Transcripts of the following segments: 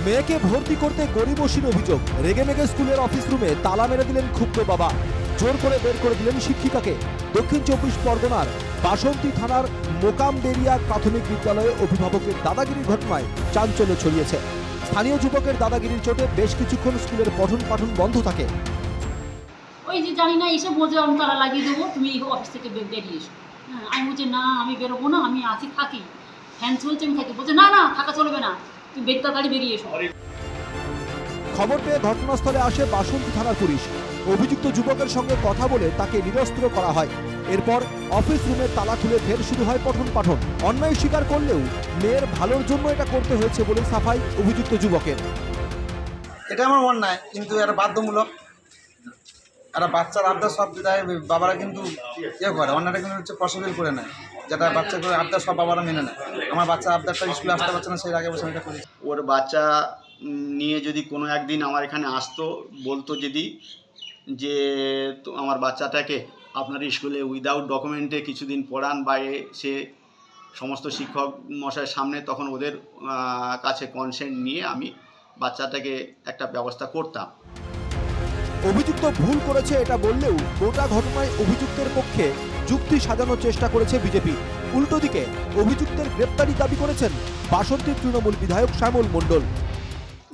মেয়েকে ভর্তি করতে গড়িমসির অভিযোগ। রেগেমেগে স্কুলের অফিস রুমে তালা মেরে দিলেন ক্ষুব্ধ বাবা, জোর করে বের করে দিলেন শিক্ষিকাকে। দক্ষিণ 24 পরগনার বাসন্তী থানার মোকামবেরিয়া প্রাথমিক বিদ্যালয়ে অভিভাবকের দাদাগিরির ঘটনায় চাঞ্চল্য ছড়িয়েছে। স্থানীয় যুবকের দাদাগিরির চোটে বেশ কিছুক্ষণ স্কুলের পঠন পাঠন বন্ধ থাকে। ওই যে জানি না এসে বোঝে আমি তালা লাগিয়ে দেবো, তুমি অফিস থেকে বেরিয়ে এসো। হ্যাঁ, আমি বলছি না আমি বেরোবো না, আমি আছি থাকি, ফ্যান চলছে আমি থাকি। বলছে না না থাকা চলবে না, তুমি তাড়াতাড়ি বেরিয়ে এসো। খবর পেয়ে ঘটনাস্থলে আসে বাসন্তী থানার পুলিশ। অভিযুক্ত যুবকের সঙ্গে কথা বলে তাকে নিরস্ত্র করা হয়। এরপর অফিস রুমের তালা খুলে ফের শুরু হয় পঠন পাঠন। অন্যায় স্বীকার করলেও মেয়ের ভালোর জন্য এটা করতে হয়েছে বলে সাফাই অভিযুক্ত যুবকের। এটা আমার অন্যায়, কিন্তু এটা বাধ্যমূলক। একটা বাচ্চার আবদার সব দেয় বাবারা, কিন্তু ইয়ে করে অন্যটা কিন্তু হচ্ছে পসিবল করে নেয়, যেটা বাচ্চা করে আবদার সব বাবারা মেনে নেয়। আমার বাচ্চা আবদারটা স্কুলে আসতে পারছে না, সেই আগে বসে এটা করি। ওর বাচ্চা নিয়ে যদি কোনো একদিন আমার এখানে আসতো, বলতো যদি যে তো আমার বাচ্চাটাকে আপনার স্কুলে উইদাউট ডকুমেন্টে কিছুদিন পড়ান বা সে সমস্ত শিক্ষক মশাইয়ের সামনে, তখন ওদের কাছে কনসেন্ট নিয়ে আমি বাচ্চাটাকে একটা ব্যবস্থা করতাম। অভিযুক্ত ভুল করেছে এটা বললেও গোটা ঘটনায় অভিযুক্তের পক্ষে যুক্তি সাজানোর চেষ্টা করেছে বিজেপি। উল্টো দিকে অভিযুক্তের গ্রেপ্তারি দাবি করেছেন বাসন্তীর তৃণমূল বিধায়ক শ্যামল মণ্ডল।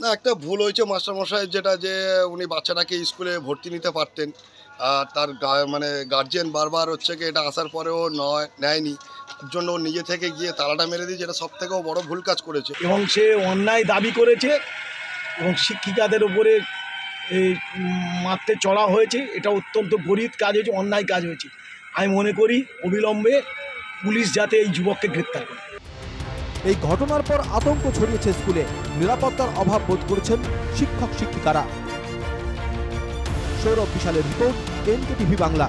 না, একটা ভুল হয়েছে মাস্টারমশাইয়ের, যেটা যে উনি বাচ্চাটাকে স্কুলে ভর্তি নিতে পারতেন, আর তার মানে গার্জিয়ান বারবার হচ্ছে কি এটা আসার পরেও নেয়নি, তার জন্য নিজে থেকে গিয়ে তালাটা মেরে দিয়ে, যেটা সব থেকেও বড় ভুল কাজ করেছে। এবং সে অন্যায় দাবি করেছে এবং শিক্ষিকাদের উপরে মারতে চড়া হয়েছে। এটা অত্যন্ত গরিব কাজ হয়েছে, অন্যায় কাজ হয়েছে। আমি মনে করি অবিলম্বে পুলিশ যাতে এই যুবককে গ্রেপ্তার করে। এই ঘটনার পর আতঙ্ক ছড়িয়েছে স্কুলে। নিরাপত্তার অভাব বোধ করেছেন শিক্ষক শিক্ষিকারা। সৌরভ বিশালের রিপোর্ট, NKTV বাংলা।